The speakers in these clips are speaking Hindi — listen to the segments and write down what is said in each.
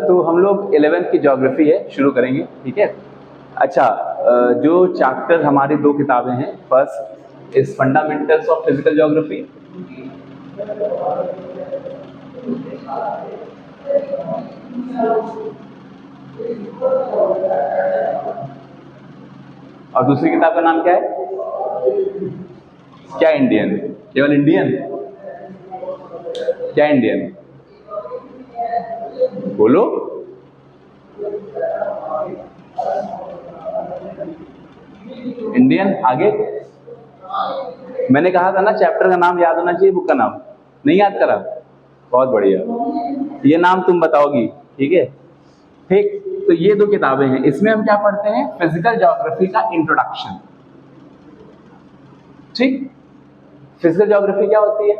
तो हम लोग 11th की ज्योग्राफी है, शुरू करेंगे, ठीक है। अच्छा, जो चैप्टर हमारी दो किताबें हैं, first is fundamentals of physical geography, और दूसरी किताब का नाम क्या है? क्या इंडियन? केवल इंडियन? क्या इंडियन? बोलो। इंडियन। आगे मैंने कहा था ना, चैप्टर का नाम याद होना चाहिए, बुक का नाम नहीं याद करा? बहुत बढ़िया, ये नाम तुम बताओगी, ठीक है। ठीक, तो ये दो किताबें हैं, इसमें हम क्या पढ़ते हैं? फिजिकल ज्योग्राफी का इंट्रोडक्शन। ठीक, फिजिकल ज्योग्राफी क्या होती है?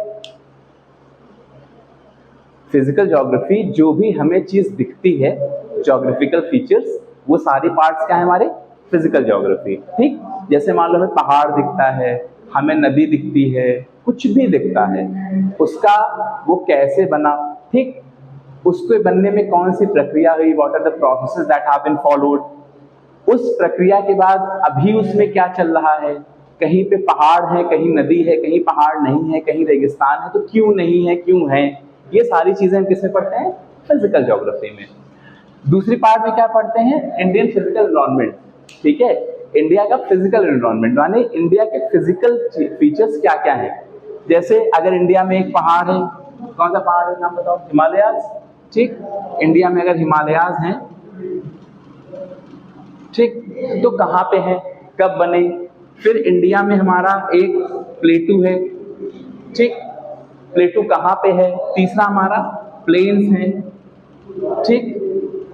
फिजिकल ज्योग्राफी, जो भी हमें चीज दिखती है, ज्योग्राफिकल फीचर्स, वो सारी पार्ट्स क्या है हमारे? Physical geography. ठीक, जैसे मान लो हमें पहाड़ दिखता है, हमें नदी दिखती है, कुछ भी दिखता है, उसका वो कैसे बना, ठीक, उसके बनने में कौन सी प्रक्रिया हुई, what are the processes that have been followed, उस प्रक्रिया के बाद अभी उसमें क्या चल रहा है, कहीं पे पहाड़ है, कहीं नदी है, कहीं पहाड़ नहीं है, कहीं रेगिस्तान है, तो क्यों नहीं है, क्यों है, ये सारी चीजें हम किसमें पढ़ते हैं? फिजिकल ज्योग्राफी में। दूसरी पार्ट में क्या पढ़ते हैं? Indian physical environment. ठीक है, इंडिया का फिजिकल एनवायरनमेंट माने इंडिया के फिजिकल फीचर्स क्या क्या है। जैसे अगर इंडिया में एक पहाड़ है, कौन सा पहाड़ है, नाम बताओ? हिमालयाज। ठीक, इंडिया में अगर हिमालयाज हैं, ठीक, तो कहाँ पे है, कब बने? फिर इंडिया में हमारा एक प्लेटू है, ठीक, प्लेटू कहाँ पे है? तीसरा हमारा प्लेन्स है, ठीक,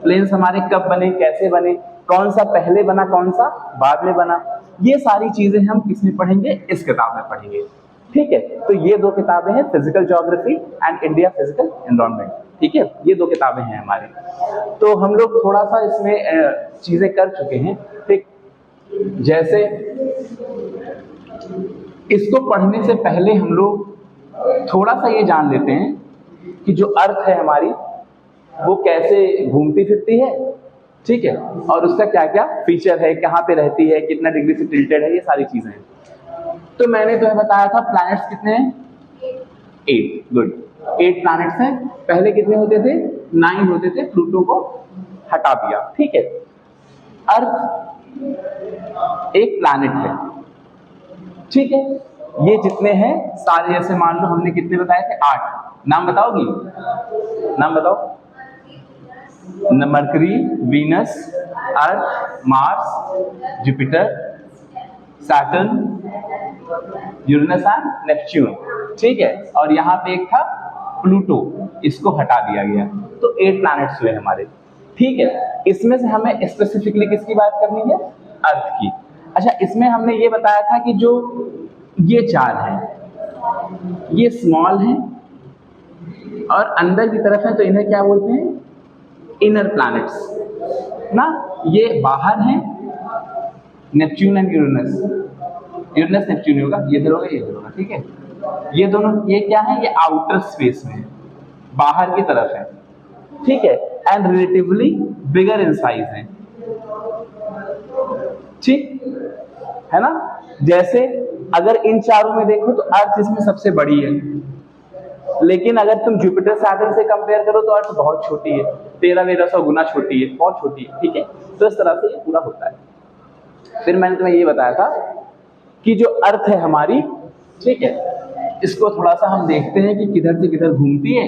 प्लेन्स हमारे कब बने, कैसे बने, कौन सा पहले बना, कौन सा बाद में बना, ये सारी चीजें हम किसमें पढ़ेंगे? इस किताब में पढ़ेंगे। ठीक है, तो ये दो किताबें हैं, physical geography and India physical environment. ठीक है, ये दो किताबें हैं हमारी। तो हम लोग थोड़ा सा इसमें चीजें कर चुके हैं। ठीक, जैसे इसको पढ़ने से पहले हम लोग थोड़ा सा ये जान लेते हैं कि जो अर्थ है हमारी, वो कैसे घूमती फिरती है, ठीक है, और उसका क्या क्या फीचर है, कहाँ पे रहती है, कितना डिग्री से टिल्टेड है, ये सारी चीजें हैं। तो मैंने तुम्हें बताया था प्लैनेट्स कितने हैं? 8। गुड, 8 प्लैनेट्स हैं। पहले कितने होते थे? 9 होते थे, प्लूटो को हटा दिया। ठीक है, अर्थ एक प्लैनेट है, ठीक है, ये जितने हैं सारे, जैसे मान लो हमने कितने बताए थे? 8। नाम बताओगी? नाम बताओ। Mercury, Venus, earth, Mars, Jupiter, Saturn, Uranus and Neptune. ठीक है, और यहाँ पे एक था प्लूटो, इसको हटा दिया गया, तो 8 प्लैनेट्स हुए हमारे। ठीक है, इसमें से हमें स्पेसिफिकली किसकी बात करनी है? अर्थ की। अच्छा, इसमें हमने ये बताया था कि जो ये 4 हैं, ये स्मॉल हैं और अंदर की तरफ है, तो इन्हें क्या बोलते हैं? इनर प्लैनेट्स ना। ये बाहर हैं, Neptune and Uranus, Uranus Neptune होगा, ये इधर होगा, ये इधर होगा। ठीक है, ये दोनों, ये क्या है? ये आउटर स्पेस में है, बाहर की तरफ है। ठीक है, and relatively bigger in size है, ठीक है ना। जैसे अगर इन चारों में देखो तो अर्थ इसमें सबसे बड़ी है, लेकिन अगर तुम जुपिटर सैटर्न से कंपेयर करो तो अर्थ बहुत छोटी है, 1300 गुना छोटी है, बहुत छोटी है। ठीक है, तो इस तरह से ये पूरा होता है। फिर मैंने तुम्हें ये बताया था कि जो अर्थ है हमारी, ठीक है, इसको थोड़ा सा हम देखते हैं कि किधर से किधर घूमती है।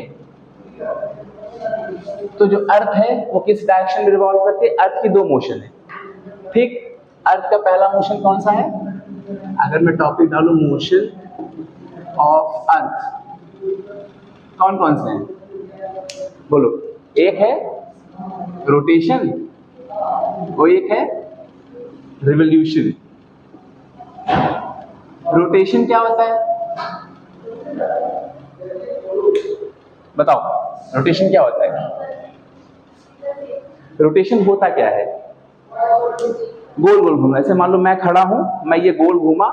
तो जो अर्थ है वो किस डायरेक्शन में रिवॉल्व करती है? अर्थ की 2 मोशन है। ठीक, अर्थ का पहला मोशन कौन सा है? अगर मैं टॉपिक डालूं मोशन ऑफ अर्थ, कौन कौन से हैं? बोलो। एक है रोटेशन, वो एक है रिवॉल्यूशन। रोटेशन क्या होता है? बताओ, रोटेशन क्या होता है? रोटेशन होता क्या है? गोल गोल घूमना। ऐसे मान लो मैं खड़ा हूं, मैं ये गोल घूमा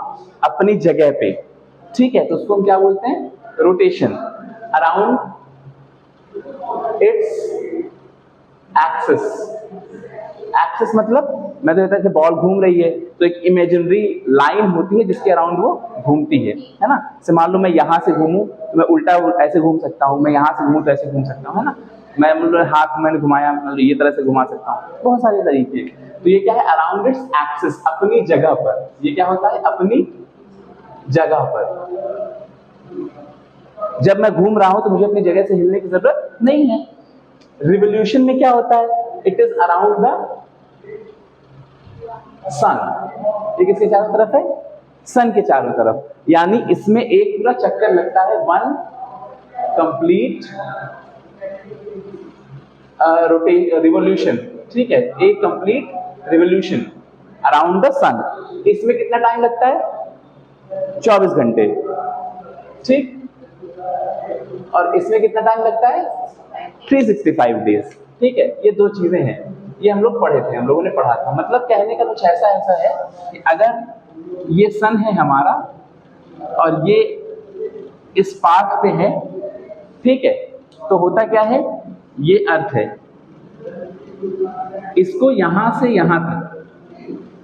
अपनी जगह पे, ठीक है, तो उसको हम क्या बोलते हैं? Rotation around its axis. Axis मतलब मैं तो कहता है बॉल घूम रही है तो एक इमेजिनरी लाइन होती है जिसके अराउंड वो घूमती है ना। जैसे मान लो मैं यहाँ से घूमूं तो मैं उल्टा ऐसे घूम सकता हूँ, मैं यहाँ से घूमूं तो ऐसे घूम सकता हूँ, है ना। मैं मतलब हाथ मैंने घुमाया, मतलब ये तरह से घुमा सकता हूँ, बहुत सारे तरीके। तो ये क्या है, अराउंड इट्स एक्सिस, अपनी जगह पर। ये क्या होता है, अपनी जगह पर। जब मैं घूम रहा हूं तो मुझे अपनी जगह से हिलने की जरूरत नहीं है। रिवोल्यूशन में क्या होता है, इट इज अराउंड द सन। ये किसके चारों तरफ है, सन के चारों तरफ। यानी इसमें एक पूरा चक्कर लगता है, वन कंप्लीट रिवोल्यूशन, ठीक है, एक कंप्लीट रिवोल्यूशन अराउंड द सन। इसमें कितना टाइम लगता है, 24 घंटे, ठीक। और इसमें कितना टाइम लगता है, 365 डेज, ठीक है। ये दो चीजें हैं, ये हम लोग पढ़े थे, हम लोगों ने पढ़ा था। मतलब कहने का कुछ ऐसा है कि अगर ये सन है हमारा और ये इस पाथ पे है, ठीक है, तो होता क्या है, ये अर्थ है, इसको यहां से यहां तक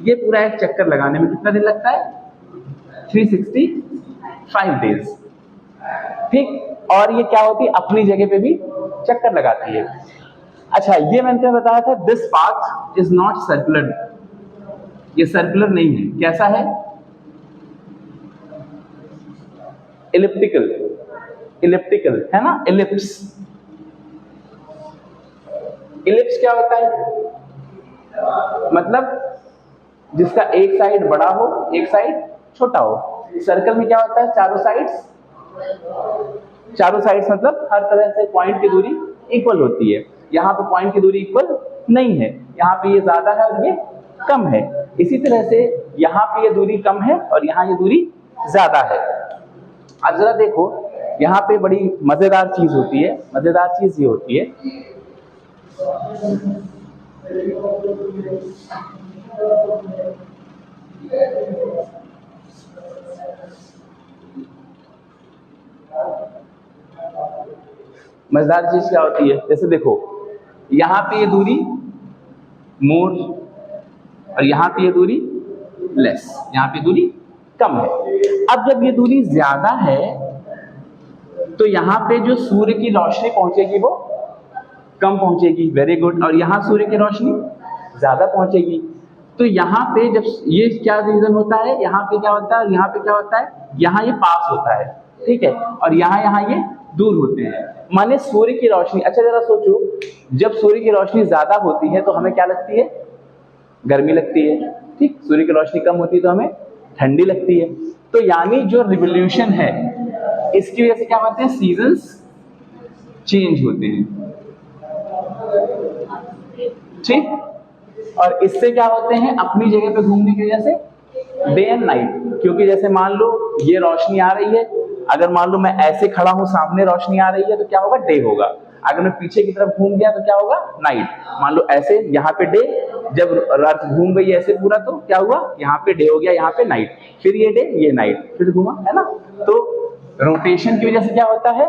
ये पूरा एक चक्कर लगाने में कितना दिन लगता है, 365 डेज, ठीक। और ये क्या होती है, अपनी जगह पे भी चक्कर लगाती है। अच्छा, ये मैंने बताया था, this path is not circular, ये सर्कुलर नहीं है, कैसा है, इलिप्टिकल, इलिप्टिकल है ना, इलिप्स। इलिप्स क्या होता है, मतलब जिसका एक साइड बड़ा हो एक साइड छोटा हो। सर्कल में क्या होता है, चारों साइड्स मतलब हर तरह से पॉइंट की दूरी इक्वल होती है। यहाँ पे पॉइंट की दूरी इक्वल नहीं है, यहाँ पे ये ज्यादा है और ये कम है। इसी तरह से यहाँ पे ये दूरी कम है और यहाँ ये दूरी ज्यादा है। अब जरा देखो, यहाँ पे बड़ी मजेदार चीज होती है, मजेदार चीज ये होती है, मजेदार चीज क्या होती है, जैसे देखो यहाँ पे ये दूरी मोर और यहाँ पे ये दूरी लेस, यहाँ पे दूरी कम है। अब जब ये दूरी ज्यादा है तो यहाँ पे जो सूर्य की रोशनी पहुंचेगी वो कम पहुंचेगी, वेरी गुड। और यहाँ सूर्य की रोशनी ज्यादा पहुंचेगी। तो यहाँ पे जब ये क्या रीजन होता है, यहाँ पे क्या होता है, यहाँ पे क्या होता है, यहाँ ये पास होता है, ठीक है, और यहाँ ये दूर होते हैं। माने सूर्य की रोशनी, अच्छा जरा सोचो, जब सूर्य की रोशनी ज्यादा होती है तो हमें क्या लगती है, गर्मी लगती है, ठीक। सूर्य की रोशनी कम होती है तो हमें ठंडी लगती है। तो यानी जो रिवोल्यूशन है इसकी वजह से क्या होते हैं, सीजन्स चेंज होते हैं, ठीक। और इससे क्या होते हैं, अपनी जगह पे घूमने की वजह से डे एंड नाइट। क्योंकि जैसे मान लो ये रोशनी आ रही है, अगर मान लो मैं ऐसे खड़ा हूं, सामने रोशनी आ रही है तो क्या होगा, डे होगा। अगर मैं पीछे की तरफ घूम गया तो क्या होगा, नाइट। मान लो ऐसे यहाँ पे डे, जब अर्थ घूम गई ऐसे पूरा तो क्या हुआ, यहाँ पे डे हो गया, यहाँ पे नाइट, फिर ये डे ये नाइट, फिर घूमा, है ना। तो रोटेशन की वजह से क्या होता है,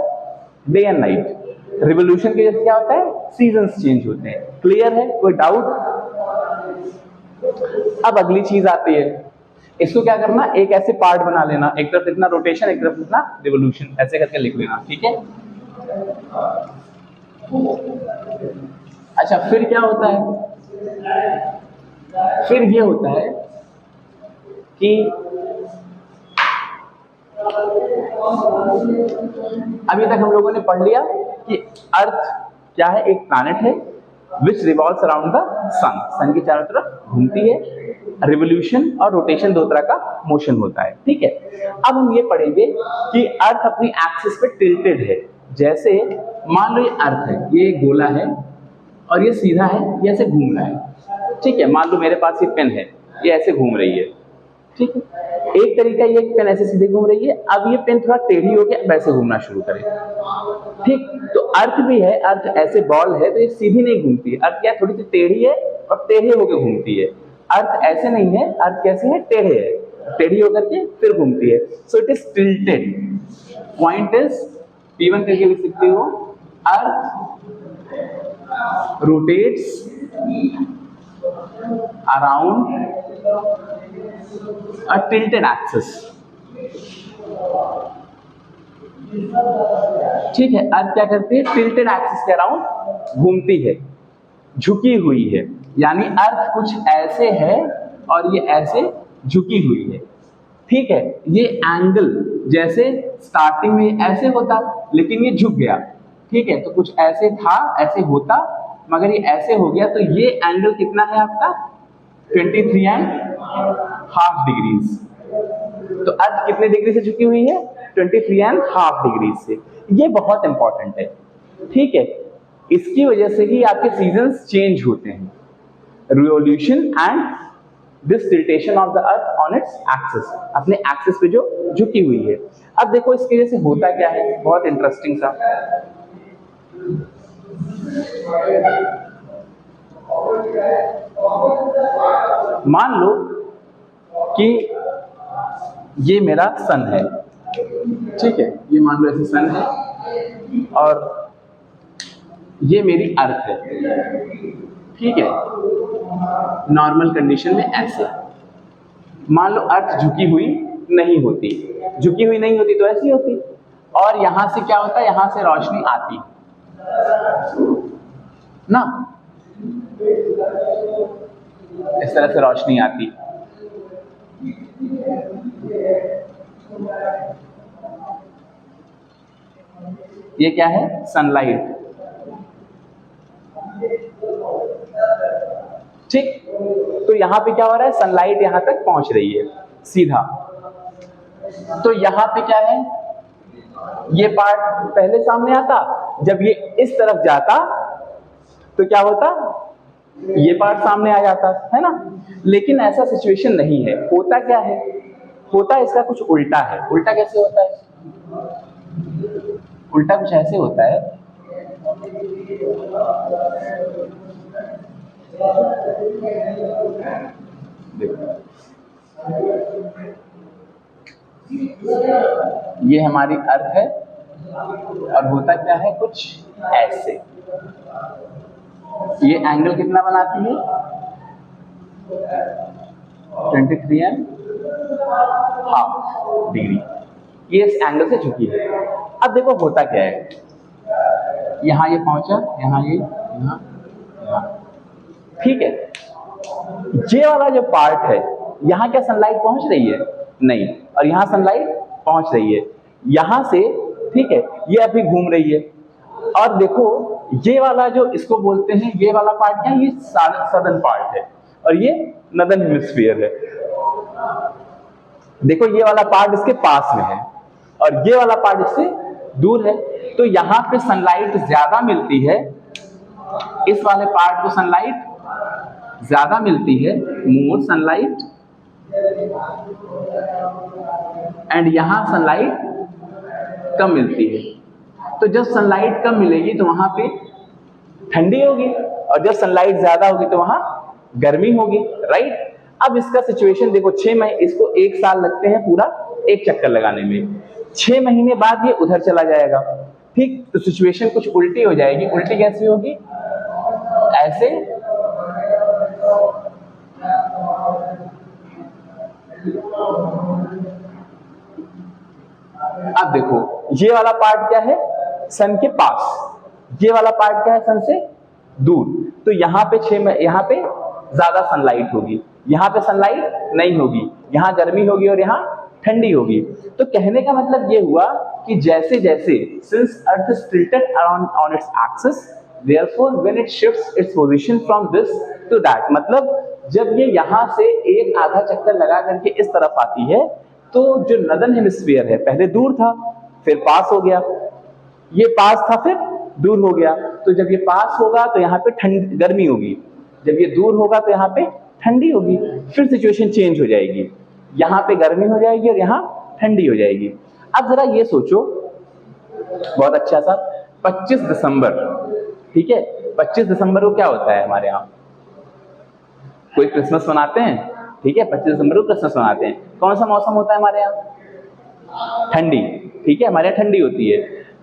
डे एंड नाइट। रिवोल्यूशन की वजह से क्या होता है, सीजन्स चेंज होते हैं। क्लियर है, कोई डाउट। अब अगली चीज आती है, इसको क्या करना, एक ऐसे पार्ट बना लेना, एक तरफ लिखना रोटेशन, एक तरफ लिखना रिवोल्यूशन, ऐसे करके लिख लेना, ठीक है। अच्छा, फिर क्या होता है, फिर ये होता है कि अभी तक हम लोगों ने पढ़ लिया कि अर्थ क्या है, एक प्लैनेट है विच रिवॉल्व्स अराउंड द सन, सन की चारों तरफ घूमती है। रिवोल्यूशन और रोटेशन दो तरह का मोशन होता है, ठीक है। अब हम ये पढ़ेंगे कि अर्थ अपनी एक्सिस पे टिल्टेड है। जैसे मान लो ये अर्थ है, ये गोला है और ये सीधा है, ये ऐसे घूम रहा है, ठीक है। मान लो मेरे पास ये पेन है, ये ऐसे घूम रही है, ठीक है। एक तरीका ये पेन ऐसे सीधे घूम रही है, अब ये पेन थोड़ा टेढ़ी हो गया, वैसे घूमना शुरू करे, ठीक। तो अर्थ भी है, अर्थ ऐसे बॉल है तो ये सीधी नहीं घूमती है, अर्थ क्या थोड़ी सी टेढ़ी है और टेढ़े होकर घूमती है। अर्थ ऐसे नहीं है, अर्थ कैसे है, टेढ़े है, टेढ़ी होकर के फिर घूमती है। So it is tilted, point is P1 करके लिख सकते हो, अर्थ रोटेट्स अराउंड अ टिल्टेड एक्सिस। ठीक है, अर्थ क्या करती है? टिल्टेड एक्सिस के अराउंड घूमती है, झुकी हुई है, यानी अर्थ कुछ ऐसे है और ये ऐसे झुकी हुई है। ठीक है, ये एंगल जैसे स्टार्टिंग में ऐसे होता लेकिन ये झुक गया। ठीक है, तो कुछ ऐसे था, ऐसे होता, मगर ये ऐसे हो गया, तो ये एंगल कितना है आपका? 23.5 डिग्रीज। तो अर्थ कितने डिग्री से झुकी हुई है? 23.5 डिग्री से। ये बहुत इंपॉर्टेंट है। ठीक है, इसकी वजह से ही आपके सीजन्स चेंज होते हैं, revolution and this tiltation of the earth on its axis, अपने एक्सिस पे जो झुकी हुई है। अब देखो इसकी वजह से होता क्या है, बहुत इंटरेस्टिंग सा। मान लो कि ये मेरा सन है, ठीक है, ये मान लो ऐसे सन है और ये मेरी अर्थ है। ठीक है, नॉर्मल कंडीशन में ऐसे मान लो अर्थ झुकी हुई नहीं होती, झुकी हुई नहीं होती तो ऐसी होती, और यहां से क्या होता है? यहां से रोशनी आती ना, इस तरह से रोशनी आती। ये क्या है? सनलाइट। ठीक, तो यहां पे क्या हो रहा है? सनलाइट यहां तक पहुंच रही है सीधा। तो यहां पे क्या है? ये पार्ट पहले सामने आता, जब ये इस तरफ जाता तो क्या होता? ये पार्ट सामने आ जाता है ना। लेकिन ऐसा सिचुएशन नहीं है। होता क्या है? होता इसका कुछ उल्टा है। उल्टा कैसे होता है? उल्टा कुछ ऐसे होता है, ये हमारी अर्थ है और होता क्या है? कुछ ऐसे। ये एंगल कितना बनाती है? 23.5 डिग्री। ये इस एंगल से झुकी है। अब देखो होता क्या है, यहां ये पहुंचा, यहां ये, यहां, यहां। ठीक है, ये वाला जो पार्ट है, यहां क्या सनलाइट पहुंच रही है? नहीं, और यहां सनलाइट पहुंच रही है यहां से। ठीक है, ये अभी घूम रही है, और देखो ये वाला जो इसको बोलते हैं, ये वाला पार्ट क्या है? ये सदर्न पार्ट है और ये नॉर्दर्न हेमिस्फीयर है। देखो ये वाला पार्ट इसके पास में है और ये वाला पार्ट इससे दूर है, तो यहां पे सनलाइट ज्यादा मिलती है, इस वाले पार्ट को सनलाइट ज्यादा मिलती है, मोर सनलाइट, एंड यहां सनलाइट कम मिलती है। तो जब सनलाइट कम मिलेगी तो वहां पे ठंडी होगी, और जब सनलाइट ज्यादा होगी तो वहां गर्मी होगी, राइट। अब इसका सिचुएशन देखो, 6 महीने, इसको 1 साल लगते हैं पूरा एक चक्कर लगाने में, 6 महीने बाद ये उधर चला जाएगा। ठीक, तो सिचुएशन कुछ उल्टी हो जाएगी। उल्टी कैसी होगी? ऐसे, अब देखो ये वाला पार्ट क्या है? सन के पास, ये वाला पार्ट क्या है? सन से दूर। तो यहाँ पे यहाँ पे ज्यादा सनलाइट होगी, यहाँ पे सनलाइट नहीं होगी, यहाँ गर्मी होगी और यहाँ ठंडी होगी। तो कहने का मतलब ये हुआ कि जैसे जैसे since earth is tilted around on its axis, therefore when it shifts its position from this to that, मतलब जब ये यहाँ से एक आधा चक्कर लगा करके इस तरफ आती है, तो जो नॉर्दर्न हेमिस्फीयर है पहले दूर था, फिर पास हो गया, ये पास था फिर दूर हो गया। तो जब ये पास होगा तो यहाँ पे गर्मी होगी, जब ये दूर होगा तो यहाँ पे ठंडी होगी, फिर सिचुएशन चेंज हो जाएगी, यहाँ पे गर्मी हो जाएगी और यहाँ ठंडी हो जाएगी। अब जरा ये सोचो, बहुत अच्छा सा 25 दिसंबर, ठीक है, 25 दिसंबर को क्या होता है हमारे यहाँ? कोई क्रिसमस मनाते हैं, ठीक है, 25 दिसंबर को क्रिसमस मनाते हैं। कौन सा मौसम होता है हमारे यहाँ? ठंडी, ठीक है, हमारे यहाँ ठंडी होती है,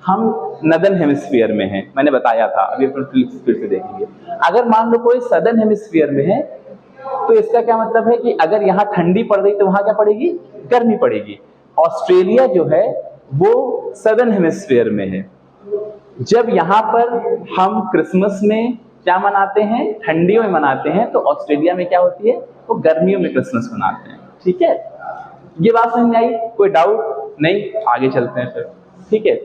हम नदर्न हेमिस्फीयर में हैं, मैंने बताया था, अभी फिर से देखेंगे। अगर मान लो कोई सदर्न हेमिस्फीयर में है तो इसका क्या मतलब है कि अगर यहाँ ठंडी पड़ रही तो वहां क्या पड़ेगी, गर्मी पड़ेगी। ऑस्ट्रेलिया जो है वो सदर्न हेमिस्फीयर में है। जब यहाँ पर हम क्रिसमस में क्या मनाते हैं, ठंडियों में मनाते हैं, तो ऑस्ट्रेलिया में क्या होती है, वो गर्मियों में क्रिसमस मनाते हैं। ठीक है, ये बात समझ में आई, कोई डाउट नहीं, आगे चलते हैं फिर। ठीक है,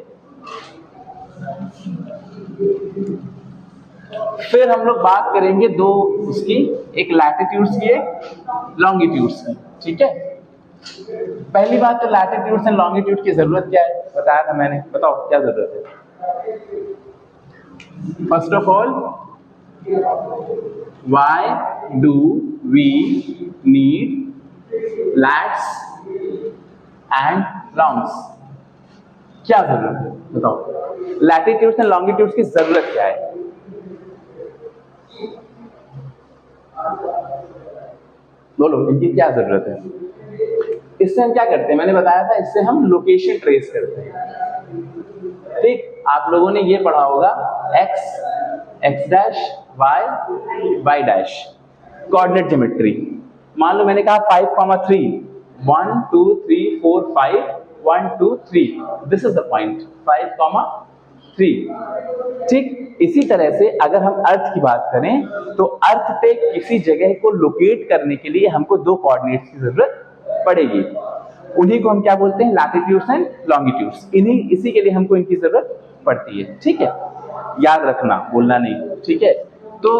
फिर हम लोग बात करेंगे दो उसकी, एक लैटिट्यूड्स की, एक लॉन्गिट्यूड्स की। ठीक है, पहली बात तो लैटिट्यूड्स एंड लॉन्गिट्यूड की जरूरत क्या है, बताया था मैंने, बताओ क्या जरूरत है। First of all, why do we need lats and longs, क्या जरूरत है बताओ, लैटिट्यूड्स एंड लॉन्गिट्यूड्स की जरूरत क्या है। बोलो, इनकी क्या जरूरत है। इससे हम क्या करते हैं, मैंने बताया था, इससे हम लोकेशन ट्रेस करते हैं। ठीक, आप लोगों ने ये पढ़ा होगा, X dash Y dash, coordinate geometry. मान लो मैंने कहा 5,3, 1 2 3 4 5, 1 2 3, दिस इज द पॉइंट 5,3। ठीक, इसी तरह से अगर हम अर्थ की बात करें तो अर्थ पे किसी जगह को लोकेट करने के लिए हमको दो कोऑर्डिनेट्स की जरूरत पड़ेगी, उन्हीं को हम क्या बोलते हैं, लैटिट्यूड्स एंड लॉन्गिट्यूड्स। इसी के लिए हमको इनकी जरूरत पड़ती है। ठीक है, याद रखना, बोलना नहीं। ठीक है, तो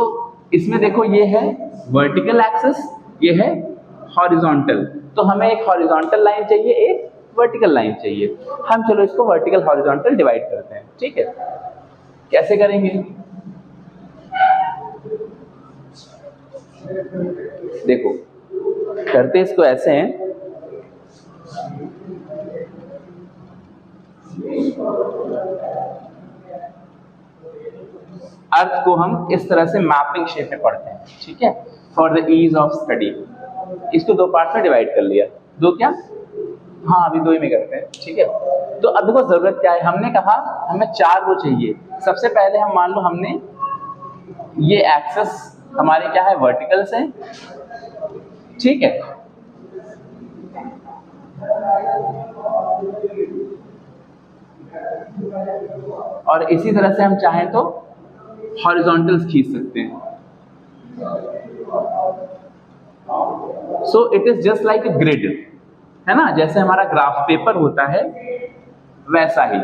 इसमें देखो, ये है वर्टिकल एक्सिस, ये है हॉरिजॉन्टल, तो हमें एक हॉरिजॉन्टल लाइन चाहिए, एक वर्टिकल लाइन चाहिए। हम चलो इसको वर्टिकल हॉरिजॉन्टल डिवाइड करते हैं। ठीक है, कैसे करेंगे, देखो करते इसको ऐसे हैं, अर्थ को हम इस तरह से मैपिंग शेप में पढ़ते हैं। ठीक है, for the ease of study इसको दो पार्ट में डिवाइड कर लिया। दो क्या, हाँ अभी दो ही में करते हैं। ठीक है, तो अब देखो जरूरत क्या है, हमने कहा हमें 4 वो चाहिए। सबसे पहले हम मान लो हमने ये एक्सेस हमारे क्या है, वर्टिकल्स हैं। ठीक है, और इसी तरह से हम चाहें तो हॉरिजॉन्टल्स खींच सकते हैं। So it is just like a grid, है ना, जैसे हमारा ग्राफ पेपर होता है वैसा ही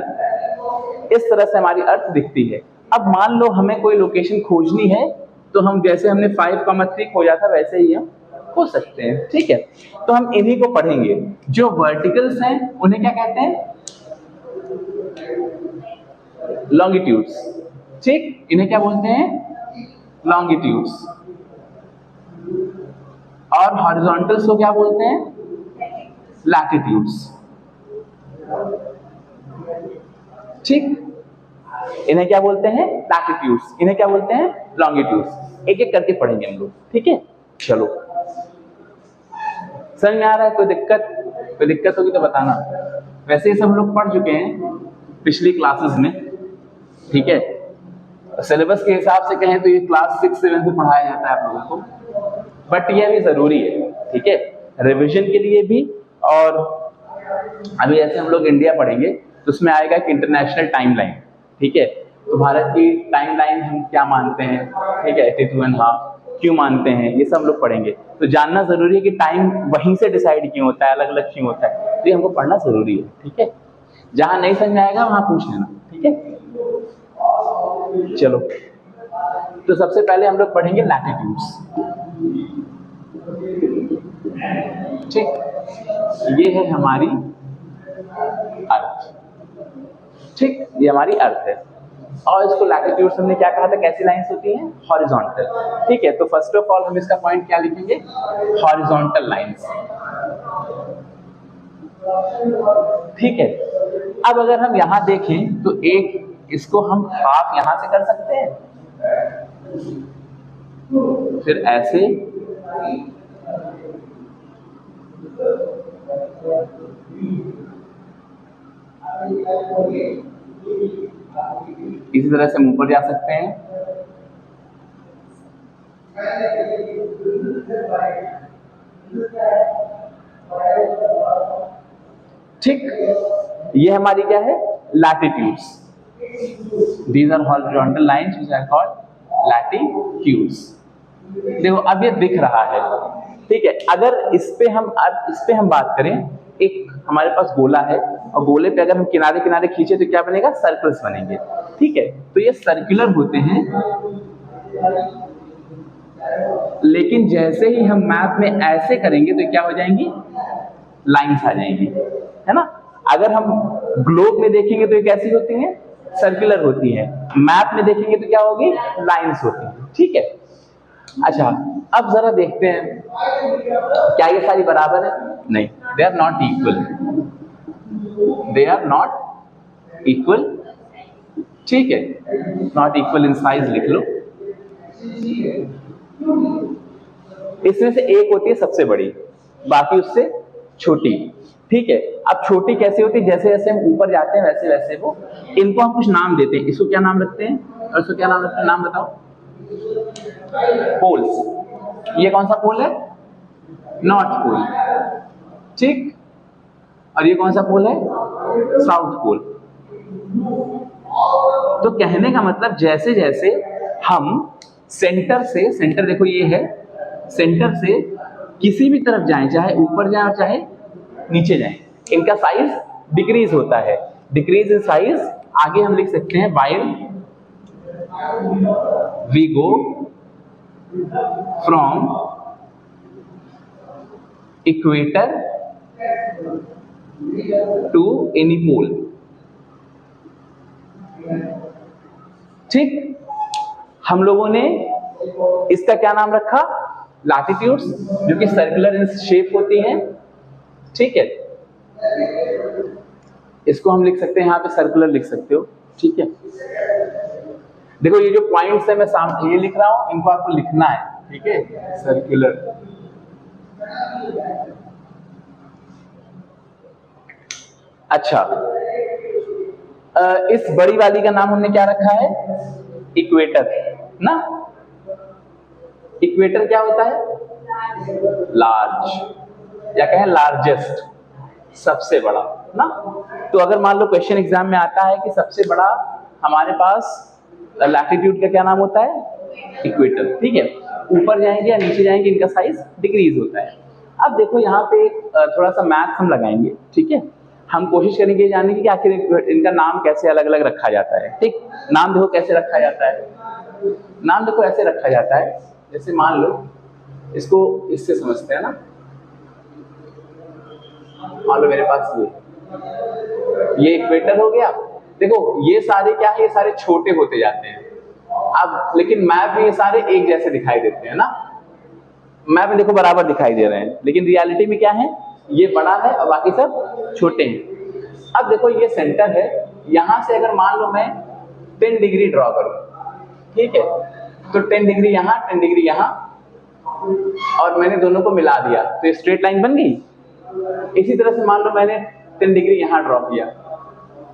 इस तरह से हमारी अर्थ दिखती है। अब मान लो हमें कोई लोकेशन खोजनी है, तो हम जैसे हमने 5,3 खोजा था वैसे ही हम खोज सकते हैं। ठीक है, तो हम इन्हीं को पढ़ेंगे। जो वर्टिकल्स हैं उन्हें क्या कहते हैं, लॉन्गिट्यूड्स। ठीक, इन्हें क्या बोलते हैं, लॉन्गिट्यूड्स। और हॉरिजॉन्टल्स को क्या बोलते हैं, लैटिट्यूड्स। ठीक, इन्हें क्या बोलते हैं, लैटिट्यूड्स, इन्हें क्या बोलते हैं, लॉन्गिट्यूड्स। एक एक करके पढ़ेंगे हम लोग। ठीक है, चलो समझ में आ रहा है, कोई दिक्कत होगी तो बताना। वैसे ही सब लोग पढ़ चुके हैं पिछली क्लासेस में। ठीक है, सिलेबस के हिसाब से कहें तो ये क्लास 6 7 से पढ़ाया जाता है आप लोगों को, बट ये भी जरूरी है। ठीक है, रिवीजन के लिए भी। और अभी ऐसे हम लोग इंडिया पढ़ेंगे तो उसमें आएगा कि इंटरनेशनल टाइमलाइन। ठीक है, तो भारत की टाइमलाइन हम क्या मानते हैं, ठीक है, 82.5 क्यों मानते हैं, ये सब लोग पढ़ेंगे। तो जानना जरूरी है कि टाइम वहीं से डिसाइड क्यों होता है, अलग अलग क्यों होता है, तो ये हमको पढ़ना जरूरी है। ठीक है, जहां नहीं समझ आएगा वहां पूछ लेना। ठीक है, चलो तो सबसे पहले हम लोग पढ़ेंगे लैटिट्यूड्स। ठीक, ये है हमारी अर्थ। ठीक, ये हमारी अर्थ है, और इसको लैटिट्यूड्स हमने क्या कहा था, कैसी लाइंस होती हैं, हॉरिजॉन्टल। ठीक है, तो फर्स्ट ऑफ ऑल हम इसका पॉइंट क्या लिखेंगे, हॉरिजॉन्टल लाइंस। ठीक है, अब अगर हम यहां देखें तो एक इसको हम हाफ यहां से कर सकते हैं, फिर ऐसे, इसी तरह से हम ऊपर जा सकते हैं। ठीक, ये हमारी क्या है, latitudes. These are horizontal lines which are called latitudes. देखो अब ये दिख रहा है, ठीक है। अगर इस पे हम बात करें, एक हमारे पास गोला है और गोले पे अगर हम किनारे किनारे खींचे तो क्या बनेगा, सर्कल्स बनेंगे, ठीक है। तो ये सर्कुलर होते हैं, लेकिन जैसे ही हम मैप में ऐसे करेंगे तो क्या हो जाएंगी, लाइंस आ जाएंगी, है ना। अगर हम ग्लोब में देखेंगे तो ये कैसी होती हैं, सर्कुलर होती हैं। मैप में देखेंगे तो क्या होगी, लाइंस होती हैं, ठीक है। अच्छा, अब जरा देखते हैं क्या ये सारी बराबर है, नहीं, they are not equal, they are not equal, ठीक है। नॉट इक्वल इन साइज लिख लो। इसमें से एक होती है सबसे बड़ी, बाकी उससे छोटी, ठीक है। अब छोटी कैसे होती है, जैसे जैसे हम ऊपर जाते हैं वैसे वैसे वो, इनको हम कुछ नाम देते हैं। इसको क्या नाम रखते हैं और इसको क्या नाम रखते हैं, नाम बताओ। पोल्स। ये कौन सा पोल है, नॉर्थ पोल, ठीक। और ये कौन सा पोल है, साउथ पोल। तो कहने का मतलब जैसे जैसे हम सेंटर देखो ये है, सेंटर से किसी भी तरफ जाएं, चाहे ऊपर जाएं और चाहे नीचे जाएं, इनका साइज डिक्रीज होता है। डिक्रीज इन साइज आगे हम लिख सकते हैं, while we go from equator to any pole, ठीक। हम लोगों ने इसका क्या नाम रखा, लैटिट्यूड्स, जो कि सर्कुलर इन शेप होती हैं, ठीक है। इसको हम लिख सकते हैं, यहाँ पे सर्कुलर लिख सकते हो, ठीक है। देखो ये जो पॉइंट्स है मैं सामने ये लिख रहा हूं, इनको आपको लिखना है, ठीक है, सर्कुलर। अच्छा, इस बड़ी वाली का नाम हमने क्या रखा है, इक्वेटर ना। इक्वेटर क्या होता है, लार्ज, या कहें लार्जेस्ट, सबसे बड़ा ना। तो अगर मान लो क्वेश्चन एग्जाम में आता है कि सबसे बड़ा हमारे पास लैटिट्यूड का क्या नाम होता है, इक्वेटर, ठीक है। ऊपर जाएंगे या नीचे जाएंगे इनका साइज डिक्रीज होता है। अब देखो यहाँ पे थोड़ा सा मैथ हम लगाएंगे, ठीक है। हम कोशिश करेंगे जानने की कि आखिर इनका नाम कैसे अलग अलग रखा जाता है, ठीक। नाम देखो कैसे रखा जाता है, नाम देखो ऐसे रखा जाता है, जैसे मान लो इसको इससे समझते हैं ना। मान लो मेरे पास ये इक्वेटर हो गया। देखो ये सारे क्या है, ये सारे छोटे होते जाते हैं। अब लेकिन मैप में ये सारे एक जैसे दिखाई देते हैं ना, मैप में देखो बराबर दिखाई दे रहे हैं, लेकिन रियलिटी में क्या है, ये बड़ा है और बाकी सब छोटे हैं। अब देखो ये सेंटर है, यहां से अगर मान लो मैं 10 डिग्री ड्रॉ करूं, ठीक है, तो 10 डिग्री यहां, 10 डिग्री यहां, और मैंने दोनों को मिला दिया तो ये स्ट्रेट लाइन बन गई। इसी तरह से मान लो मैंने 10 डिग्री यहां ड्रॉ किया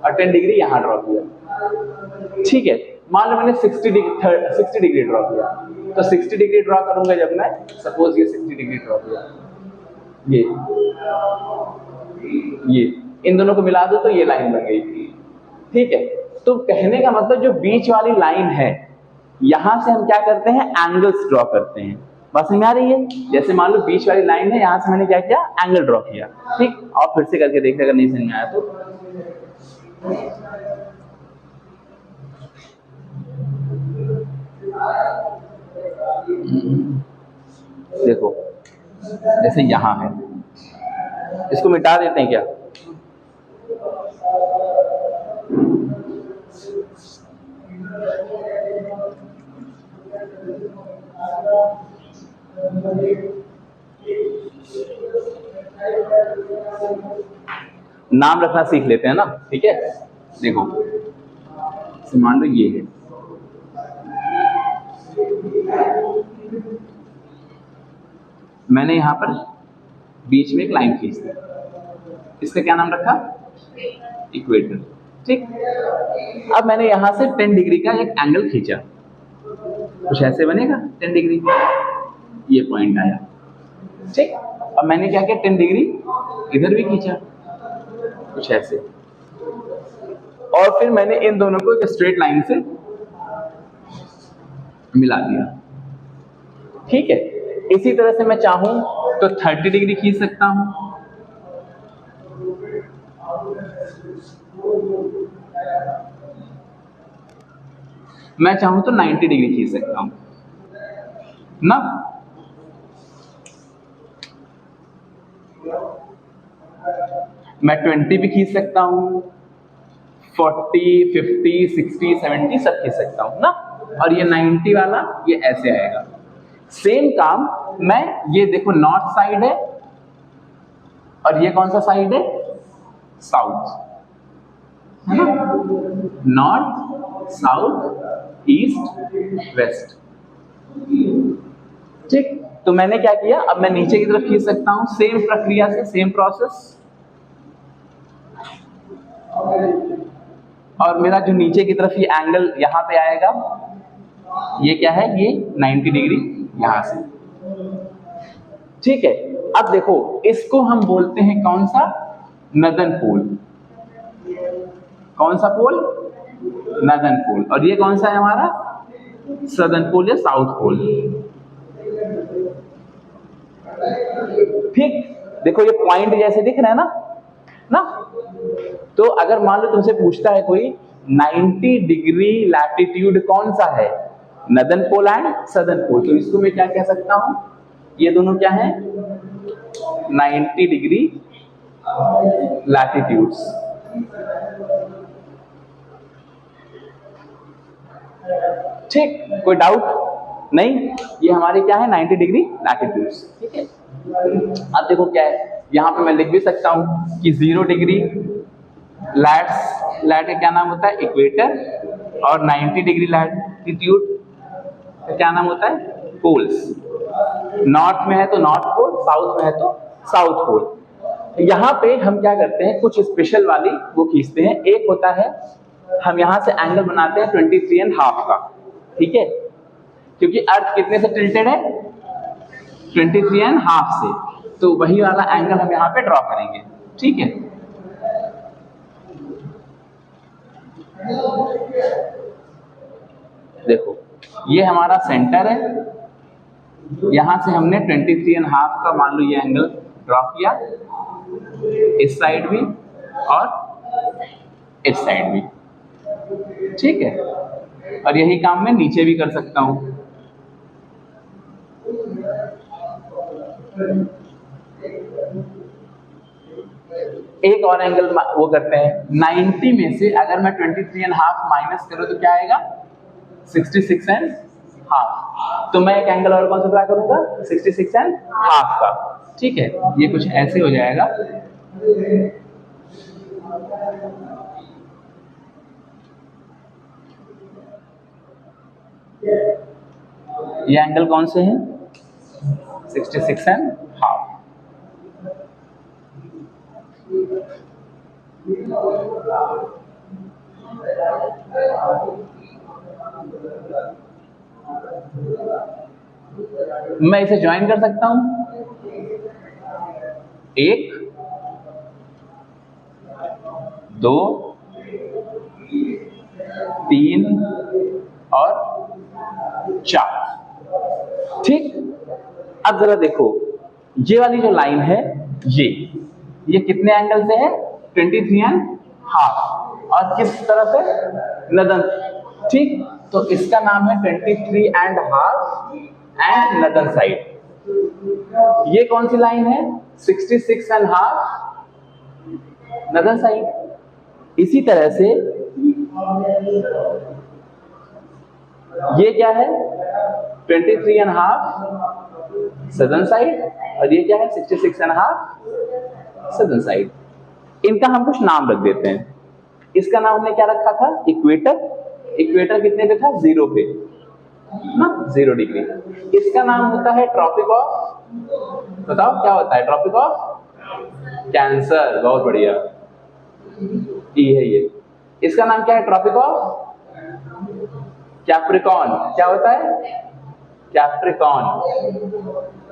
और 10 डिग्री यहां ड्रॉ किया, ठीक है। मान लो मैंने 60 डिग्री ड्रॉ किया, तो 60 डिग्री ड्रॉ करूंगा जब मैं, सपोज ये 60 डिग्री ड्रॉ किया, ये इन दोनों को मिला दो तो ये लाइन बन गई, ठीक है। तो कहने का मतलब जो बीच वाली लाइन है, यहां से हम क्या करते हैं, एंगल्स ड्रॉ करते हैं। बात समझ आ रही है। जैसे मान लो बीच वाली लाइन है, यहां से मैंने क्या किया, एंगल ड्रॉ किया, ठीक। और फिर से करके देखते अगर नहीं समझ में आया तो। देखो जैसे यहां है, इसको मिटा देते हैं क्या, नाम रखना सीख लेते हैं ना, ठीक है। देखो मान लो ये है, मैंने यहां पर बीच में एक लाइन खींच दी, इसका क्या नाम रखा, इक्वेटर। ठीक, अब मैंने यहां से 10 डिग्री का एक एंगल खींचा, कुछ ऐसे बनेगा 10 डिग्री, ये पॉइंट आया। ठीक, अब मैंने क्या किया, 10 डिग्री इधर भी खींचा, कुछ ऐसे, और फिर मैंने इन दोनों को एक स्ट्रेट लाइन से मिला दिया। ठीक है, इसी तरह से मैं चाहूं तो 30 डिग्री खींच सकता हूं, मैं चाहूं तो 90 डिग्री खींच सकता हूं ना। मैं 20 भी खींच सकता हूं, 40, 50, 60, 70 सब खींच सकता हूं ना। और ये 90 वाला ये ऐसे आएगा। सेम काम मैं, ये देखो नॉर्थ साइड है और ये कौन सा साइड है, साउथ, है ना, नॉर्थ, साउथ, ईस्ट, वेस्ट। ठीक, तो मैंने क्या किया, अब मैं नीचे की तरफ खींच सकता हूं, सेम प्रक्रिया से, सेम प्रोसेस। और मेरा जो नीचे की तरफ ये एंगल यहां पे आएगा, ये क्या है, ये 90 डिग्री यहां से। ठीक है, अब देखो इसको हम बोलते हैं कौन सा, नदन पोल। कौन सा पोल, नदन पोल। और ये कौन सा है हमारा, सदर्न पोल या साउथ पोल। ठीक, देखो ये पॉइंट जैसे दिख रहा है ना। तो अगर मान लो तुमसे पूछता है कोई 90 डिग्री लैटिट्यूड कौन सा है, नदन पोल एंड सदर्न पोल, तो इसको मैं क्या कह सकता हूं, ये दोनों क्या है, 90 डिग्री लैटिट्यूड्स। ठीक, कोई डाउट नहीं, ये हमारे क्या है, 90 डिग्री लैटिट्यूड्स। ठीक है, अब देखो क्या है, यहां पे मैं लिख भी सकता हूं कि 0 डिग्री लैट का क्या नाम होता है, इक्वेटर, और 90 डिग्री लैटिट्यूड का क्या नाम होता है, पोल्स। नॉर्थ में है तो नॉर्थ पोल, साउथ में है तो साउथ पोल। यहाँ पे हम क्या करते हैं, कुछ स्पेशल वाली वो खींचते हैं। एक होता है, हम यहाँ से एंगल बनाते हैं 23.5 का, ठीक है, क्योंकि अर्थ कितने से टिल्टेड है, 23.5 से, तो वही वाला एंगल हम यहाँ पे ड्रॉ करेंगे। ठीक है, देखो ये हमारा सेंटर है, यहां से हमने 23.5 का मान लो ये एंगल ड्रॉ किया, इस साइड भी और इस साइड भी। ठीक है, और यही काम मैं नीचे भी कर सकता हूं। एक और एंगल वो करते हैं, 90 में से अगर मैं 23.5 माइनस करूं तो क्या आएगा, 66.5। तो मैं एक एंगल और कौन सा ड्रा करूंगा, 66.5 का। ठीक है, ये कुछ ऐसे हो जाएगा। ये एंगल कौन से हैं, 66.5। मैं इसे ज्वाइन कर सकता हूं, 1, 2, 3 और 4। ठीक, अब जरा देखो ये वाली जो लाइन है, ये कितने एंगल से है, 23.5, और किस तरह से, नदन। ठीक, तो इसका नाम है 23.5 एंड नदन साइड। ये कौन सी लाइन है, 66.5 नदन साइड। इसी तरह से ये क्या है, 23.5 सदर्न साइड, और ये क्या है, 66.5 सदर्न साइड। इनका हम कुछ नाम रख देते हैं। इसका नाम हमने क्या रखा था, इक्वेटर। इक्वेटर कितने पे था, 0 पे ना, 0 डिग्री। इसका नाम होता है ट्रॉपिक ऑफ, बताओ क्या होता है, ट्रॉपिक ऑफ कैंसर। बहुत बढ़िया। ई है ये। इसका नाम क्या है? Tropic of Capricorn. क्या होता है? कैप्रिकॉर्न।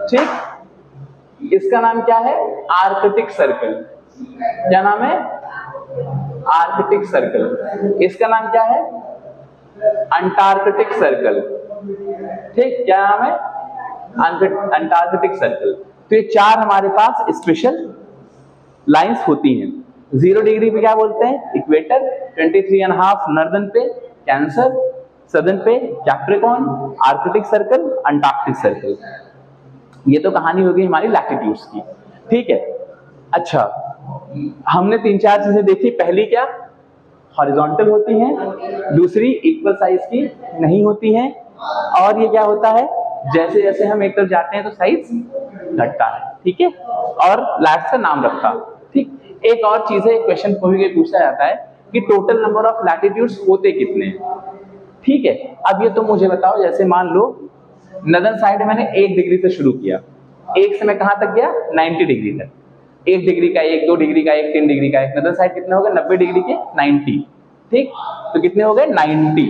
ठीक। इसका नाम क्या है? Arctic circle. क्या नाम है? Arctic circle. इसका नाम क्या है? Antarctic circle. ठीक, क्या नाम है? Antarctic circle. तो ये चार हमारे पास स्पेशल लाइंस होती हैं। 0 डिग्री पे क्या बोलते हैं? इक्वेटर। 23.5 नॉर्दर्न पे कैंसर, सदर्न पे Capricorn, Arctic circle, Antarctic circle. ये तो कहानी होगी हमारी लैटिट्यूड्स की। ठीक है। अच्छा, हमने 3-4 चीजें देखी। पहली क्या? हॉरिजॉन्टल होती हैं। दूसरी इक्वल साइज की नहीं होती हैं। और ये क्या होता है? जैसे जैसे हम एक तरफ जाते हैं तो साइज घटता है। ठीक है। और लास्ट का नाम रखा। ठीक। एक और चीज है, क्वेश्चन को भी पूछा जाता है कि टोटल नंबर ऑफ लैटिट्यूड्स होते कितने हैं। ठीक है। अब ये तुम मुझे बताओ, जैसे मान लो नदर्न साइड मैंने 1 डिग्री से शुरू किया। 1 से मैं कहां तक गया? 90 डिग्री तक। 1 डिग्री का 1, 2 डिग्री का 1, 3 डिग्री का 1। नदर्न साइड कितने हो गए? 90 डिग्री के 90। ठीक। तो कितने हो गए? 90।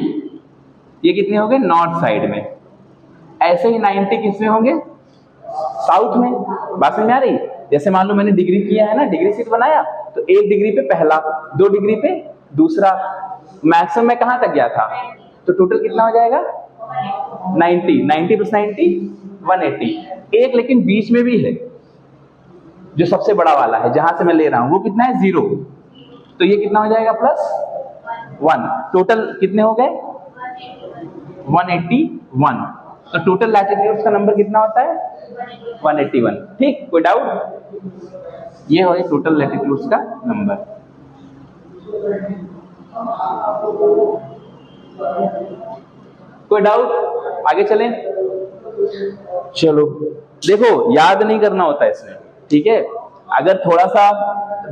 ये कितने हो गए? नॉर्थ साइड में। ऐसे ही 90 किसमें होंगे? साउथ में। बात समझ आ रही? जैसे मान लो मैंने डिग्री किया है ना, डिग्री शीट बनाया, तो 1 डिग्री पे पहला, 2 डिग्री पे दूसरा, मैक्सिमम में कहां तक गया था? तो टोटल कितना हो जाएगा? 90। 90 + 90 180। एक लेकिन बीच में भी है, जो सबसे बड़ा वाला है, जहां से मैं ले रहा हूं, वो कितना है? 0। तो ये कितना हो जाएगा? +1। टोटल कितने हो गए? 181। तो टोटल लैटिट्यूड्स का नंबर कितना होता है? 181। ठीक, कोई डाउट? ये हो टोटल लैटिट्यूड्स का नंबर। कोई डाउट? आगे चलें। चलो, देखो याद नहीं करना होता इसमें। ठीक है। अगर थोड़ा सा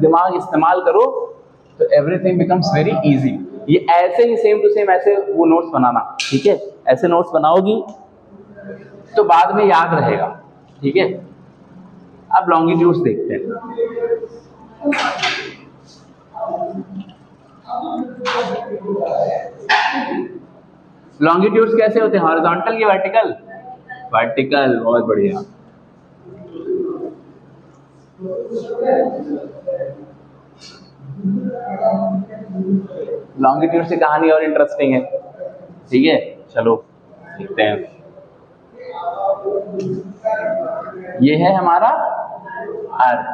दिमाग इस्तेमाल करो तो एवरीथिंग बिकम्स वेरी इजी। ये ऐसे ही सेम टू सेम ऐसे वो नोट्स बनाना। ठीक है। ऐसे नोट्स बनाओगी तो बाद में याद रहेगा। ठीक है। अब लॉन्गिट्यूड्स देखते हैं। लॉन्गिट्यूड्स कैसे होते हैं? हॉरिजॉन्टल या वर्टिकल? वर्टिकल। बहुत बढ़िया। लॉन्गिट्यूड से कहानी और इंटरेस्टिंग है। ठीक है। चलो देखते हैं। ये है हमारा अर्थ,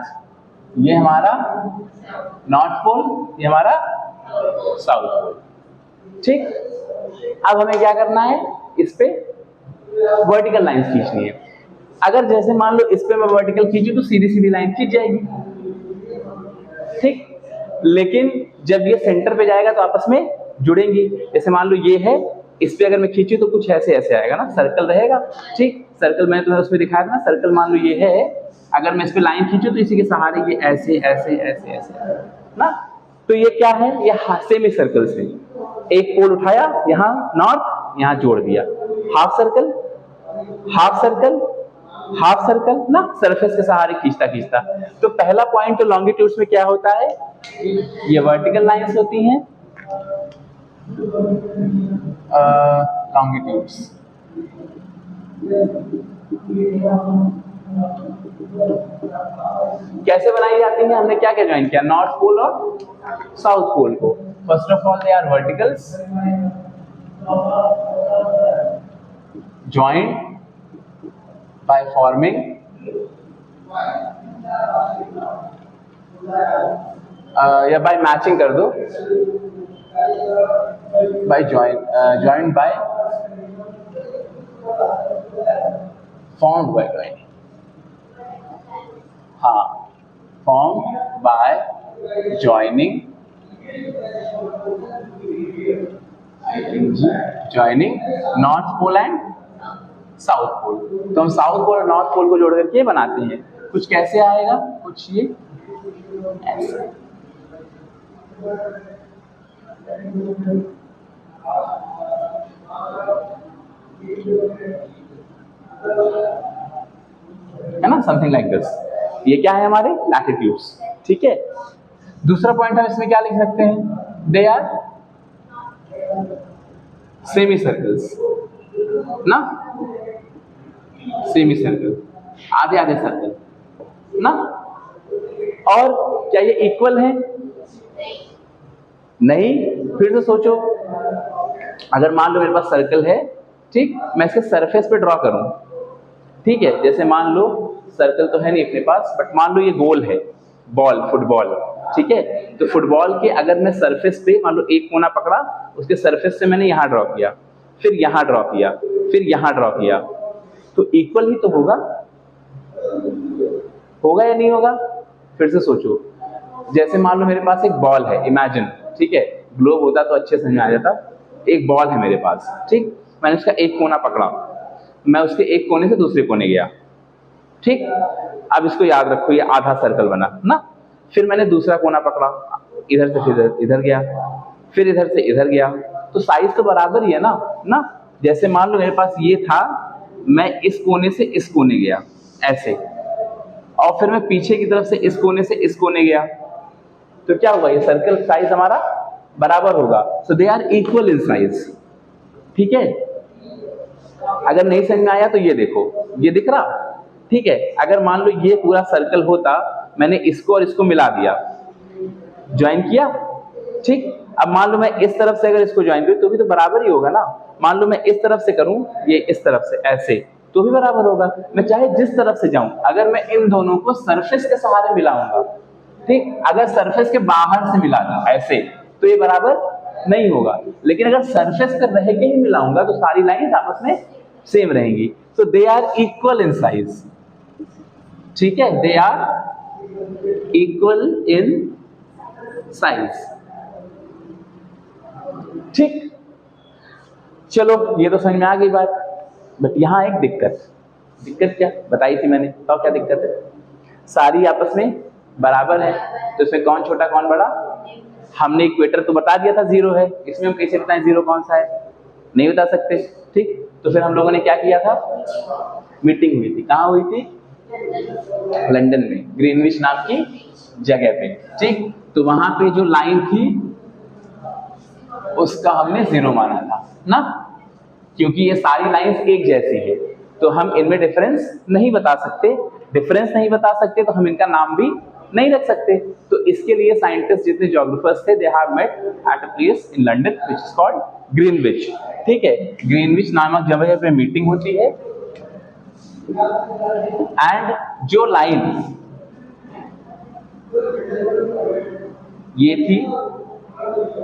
ये हमारा नॉर्थ पोल, ये हमारा साउथ पोल। ठीक। अब हमें क्या करना है? इस पे वर्टिकल लाइंस खींचनी है। अगर जैसे मान लो इस पे मैं वर्टिकल खींचूं तो सीधी सीधी लाइन खींच जाएगी। ठीक। लेकिन जब ये सेंटर पे जाएगा तो आपस में जुड़ेंगी। जैसे मान लो ये है, इस पे अगर मैं खींचूं तो कुछ ऐसे ऐसे आएगा ना, सर्कल रहेगा। ठीक। सर्कल मैंने तुम्हें उसमें दिखाया था ना। सर्कल मान लो ये है, अगर मैं इस पे लाइन खींचूं तो इसी के सहारे ये ऐसे ऐसे ऐसे ऐसे ना। तो ये क्या है? ये सेमी सर्कल से एक पोल उठाया, यहाँ नॉर्थ, यहाँ जोड़ दिया। Half circle, half circle, half circle ना, सरफेस के सहारे खींचता खींचता। तो पहला पॉइंट तो लॉन्गिट्यूड्स में क्या होता है? ये वर्टिकल लाइंस होती हैं लॉन्गिट्यूड्स। कैसे बनाई जाती हैं? हमने क्या क्या ज्वाइन किया? नॉर्थ पोल और साउथ पोल को। First of all they are verticals joined by forming या by मैचिंग कर दो, by joined by formed by joining। हाँ, formed by joining north pole and south pole. तो हम साउथ पोल और नॉर्थ पोल को जोड़ करके बनाते हैं। कुछ कैसे आएगा? कुछ ये ऐसे। है ना, समथिंग लाइक दिस। ये क्या है? हमारे लैटिट्यूड्स। ठीक है। दूसरा पॉइंट हम इसमें क्या लिख सकते हैं, दे आर सेमी सर्कल्स ना, सेमी सर्कल, आधे आधे सर्कल ना। और क्या ये इक्वल है? नहीं। फिर से सोचो, अगर मान लो मेरे पास सर्कल है, ठीक, मैं इसके सरफेस पे ड्रॉ करूं, ठीक है, जैसे मान लो सर्कल तो है नहीं अपने पास, बट मान लो ये गोल है, बॉल, फुटबॉल, ठीक है, तो फुटबॉल के अगर मैं सरफेस पे मान लो एक कोना पकड़ा, उसके सरफेस से मैंने यहां ड्रॉ किया, फिर यहां ड्रॉ किया, फिर यहां ड्रॉ किया, तो इक्वल ही तो होगा, होगा या नहीं होगा? फिर से सोचो, जैसे मान लो मेरे पास एक बॉल है, इमेजिन, ठीक है, ग्लोब होता तो अच्छे समझ में आ जाता, एक बॉल है मेरे पास, ठीक, मैंने उसका एक कोना पकड़ा, मैं उसके एक कोने से दूसरे कोने गया, ठीक, अब इसको याद रखो, ये आधा सर्कल बना ना, फिर मैंने दूसरा कोना पकड़ा, इधर से फिर इधर गया, फिर इधर से इधर गया, तो साइज तो बराबर ही है ना। जैसे मान लो मेरे पास ये था, मैं इस कोने से इस कोने गया ऐसे, और फिर मैं पीछे की तरफ से इस कोने से इस कोने गया, तो क्या हुआ, ये सर्कल साइज हमारा बराबर होगा, so they are equal in size, ठीक है। अगर नहीं समझ में आया तो ये देखो, ये दिख रहा, ठीक है। अगर मान लो ये पूरा सर्कल होता, मैंने इसको और इसको मिला दिया, ज्वाइन किया, ठीक, अब मान लो मैं इस तरफ से अगर इसको ज्वाइन करूं तो भी तो बराबर ही होगा ना। मान लो मैं इस तरफ से करूं, ये इस तरफ से ऐसे, तो भी बराबर होगा। मैं चाहे जिस तरफ से जाऊं, अगर मैं इन दोनों को सरफेस के सहारे मिलाऊंगा, ठीक, अगर सरफेस के बाहर से मिला दूं ऐसे, तो ये बराबर नहीं होगा, लेकिन अगर सरफेस पर रह के ही मिलाऊंगा तो सारी लाइंस आपस में सेम रहेंगी, तो they are equal in size, ठीक है, they are equal in size, ठीक। चलो ये तो समझ में आ गई बात, बट यहां एक दिक्कत क्या बताई थी मैंने, तो क्या दिक्कत है, सारी आपस में बराबर है, तो इसमें कौन छोटा कौन बड़ा, हमने इक्वेटर तो बता दिया था 0 है, इसमें हम कैसे बताएं 0 कौन सा है, नहीं बता सकते, ठीक। तो फिर हम लोगों ने क्या किया था, मीटिंग हुई थी, कहाँ हुई थी, लंदन में, ग्रीनविच नाम की जगह पे, ठीक। तो वहां पे जो लाइन थी उसका हमने 0 माना था ना, क्योंकि ये सारी लाइंस एक जैसी है, तो हम इनमें डिफरेंस नहीं बता सकते, तो हम इनका नाम भी नहीं रख सकते। तो इसके लिए साइंटिस्ट जितने ज्योग्राफर्स थे, they have met at a place in London which is called Greenwich, ठीक है। ग्रीनविच नामक जगह पे मीटिंग होती है, एंड जो लाइन ये थी,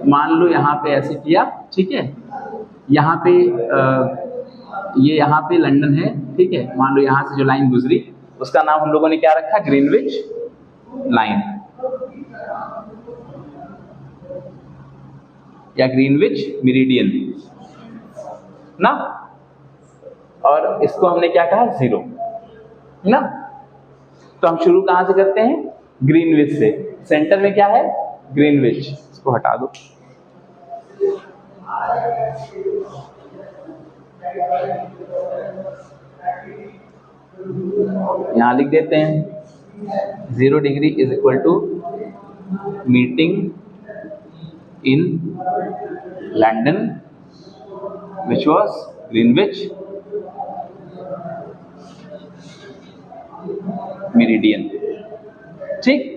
मान लो यहाँ पे ऐसे किया, ठीक है, यहाँ पे ये यहाँ पे लंदन है, ठीक है, मान लो यहाँ से जो लाइन गुजरी उसका नाम हम लोगों ने क्या रखा, ग्रीनविच लाइन या ग्रीनविच मेरिडियन ना, और इसको हमने क्या कहा, 0 ना। तो हम शुरू कहां से करते हैं, ग्रीनविच से, सेंटर में क्या है, ग्रीनविच, इसको हटा दो, यहां लिख देते हैं 0 degree is equal to meeting in London which was Greenwich meridian, ठीक।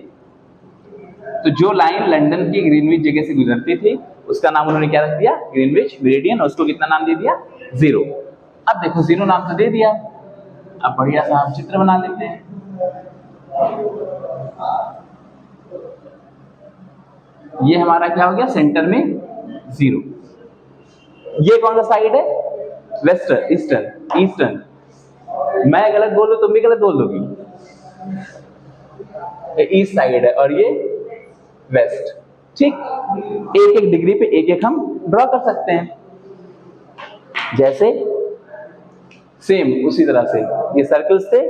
तो जो लाइन लंदन की ग्रीनविच जगह से गुजरती थी उसका नाम उन्होंने क्या रख दिया, ग्रीनविच मेरिडियन, और उसको कितना नाम दे दिया, 0। अब देखो 0 नाम तो दे दिया, अब बढ़िया सा हम चित्र बना लेते हैं। ये हमारा क्या हो गया, सेंटर में 0। ये कौन सा साइड है, वेस्टर्न, ईस्टर्न। मैं गलत बोलूं तुम भी गलत बोल दोगी, ईस्ट साइड है और ये वेस्ट, ठीक। एक एक डिग्री पे एक एक हम ड्रॉ कर सकते हैं, जैसे सेम उसी तरह से ये सर्कल्स थे,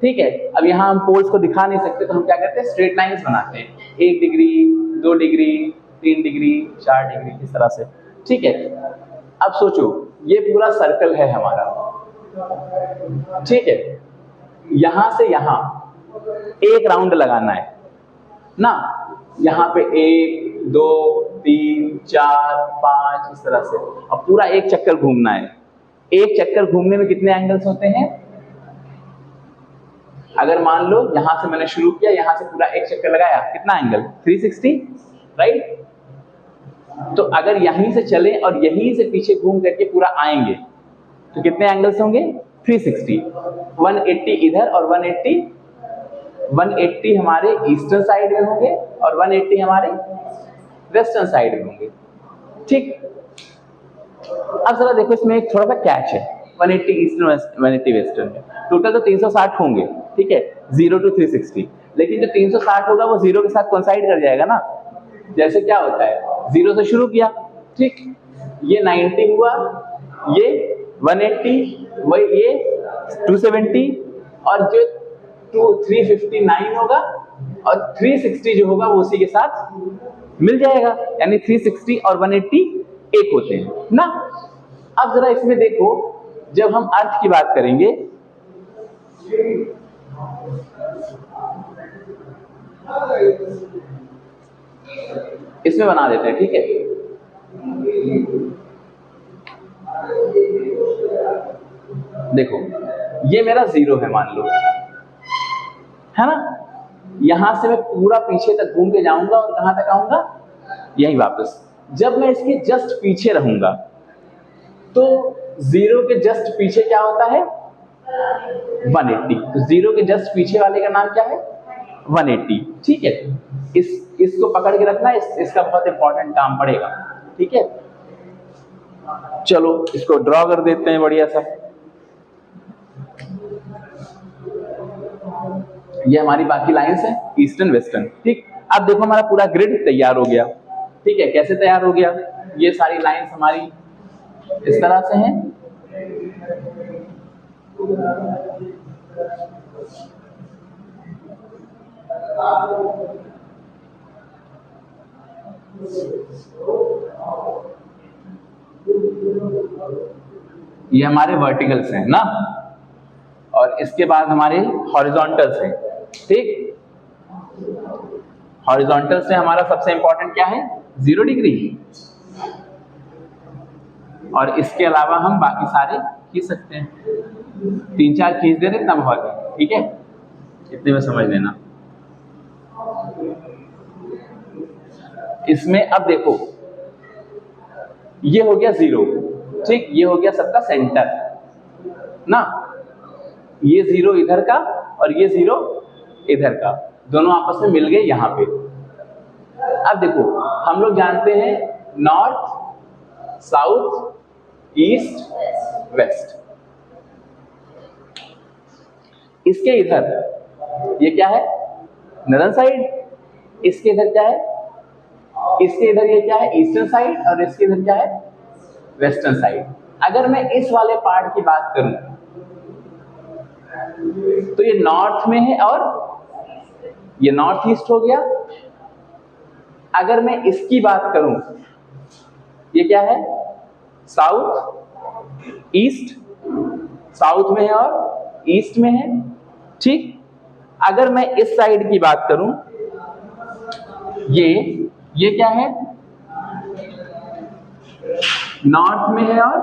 ठीक है। अब यहाँ हम पोल्स को दिखा नहीं सकते, तो हम क्या करते हैं, स्ट्रेट लाइंस बनाते हैं, 1 डिग्री 2 डिग्री 3 डिग्री 4 डिग्री इस तरह से, ठीक है। अब सोचो ये पूरा सर्कल है हमारा, ठीक है, यहां से यहां एक राउंड लगाना है ना, यहाँ पे 1 2 3 4 5 इस तरह से, अब पूरा एक चक्कर घूमना है। एक चक्कर घूमने में कितने एंगल्स होते हैं? अगर मान लो यहां से मैंने शुरू किया, यहां से पूरा एक चक्कर लगाया, कितना एंगल? 360, राइट? तो अगर यहीं से चले और यहीं से पीछे घूम करके पूरा आएंगे तो कितने एंगल्स होंगे? 360। 180 इधर और 180 हमारे ईस्टर्न साइड में होंगे और 180 हमारे वेस्टर्न साइड में होंगे, ठीक? अब जरा देखो, इसमें एक थोड़ा सा कैच है। 180 ईस्टर्न 180 वेस्टर्न में टोटल तो 360 होंगे, ठीक है, 0 to 360। लेकिन जो 360 होगा वो 0 के साथ कोइंसाइड कर जाएगा ना। जैसे क्या होता है, 0 से शुरू किया, ठीक, ये 90 हुआ, ये 180, वही ये 270 और जो 359 होगा और 360 जो होगा वो उसी के साथ मिल जाएगा, यानी 360 और 180 एक होते हैं ना। अब जरा इसमें देखो, जब हम अर्थ की बात करेंगे, इसमें बना देते हैं, ठीक है? देखो ये मेरा 0 है मान लो, है ना? यहां से मैं पूरा पीछे तक घूम के जाऊंगा और कहां तक आऊंगा? यहीं वापस। जब मैं इसके जस्ट पीछे रहूंगा तो 0 के जस्ट पीछे क्या होता है? 180। तो 0 के जस्ट पीछे वाले का नाम क्या है? 180, ठीक है? इसको पकड़ के रखना, इसका बहुत इंपॉर्टेंट काम पड़ेगा, ठीक है? चलो इसको ड्रॉ कर देते हैं बढ़िया सा। ये हमारी बाकी लाइंस हैं, ईस्टर्न वेस्टर्न, ठीक? अब देखो हमारा पूरा ग्रिड तैयार हो गया, ठीक है? कैसे तैयार हो गया? ये सारी लाइंस हमारी इस तरह से हैं, ये हमारे वर्टिकल्स हैं ना, और इसके बाद हमारे हॉरिजॉन्टल्स हैं, ठीक? हॉरिजॉन्टल से हमारा सबसे इंपॉर्टेंट क्या है? 0 डिग्री, और इसके अलावा हम बाकी सारे खींच सकते हैं। 3-4 खींच दे रहे, इतना बहुत है, ठीक है? इतने में समझ लेना। इसमें अब देखो, ये हो गया 0, ठीक? ये हो गया सबका सेंटर ना। ये 0 इधर का और ये 0 इधर का, दोनों आपस में मिल गए यहां पे। अब देखो, हम लोग जानते हैं नॉर्थ, साउथ, ईस्ट, वेस्ट। इसके इधर ये क्या है? Northern side. इसके इधर क्या है? इसके इधर ये क्या है? Eastern side. और इसके इधर क्या है? Western side. अगर मैं इस वाले पार्ट की बात करूं तो ये नॉर्थ में है और ये नॉर्थ ईस्ट हो गया। अगर मैं इसकी बात करूं, ये क्या है? साउथ ईस्ट, साउथ में है और ईस्ट में है, ठीक? अगर मैं इस साइड की बात करूं, ये क्या है? नॉर्थ में है और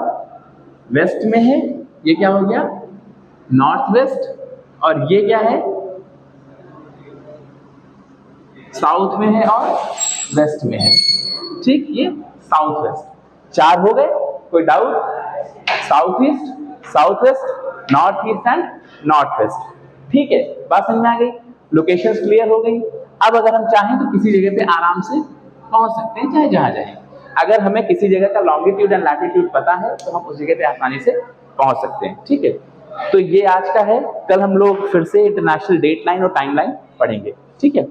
वेस्ट में है। ये क्या हो गया? North west. और ये क्या है? साउथ में है और वेस्ट में है, ठीक? ये साउथ वेस्ट। 4 हो गए, कोई doubt? South east, south west, north east and north west, ठीक है? बात समझ में आ गई? लोकेशंस क्लियर हो गई। अब अगर हम चाहें तो किसी जगह पे आराम से पहुंच सकते हैं, चाहे जहां जाएं। अगर हमें किसी जगह का लॉन्गिट्यूड एंड लैटिट्यूड पता है तो हम उस जगह पे आसानी से पहुंच सकते हैं, ठीक है? तो ये आज का है। कल हम लोग फिर से इंटरनेशनल डेट लाइन और टाइम लाइन पढ़ेंगे, ठीक है?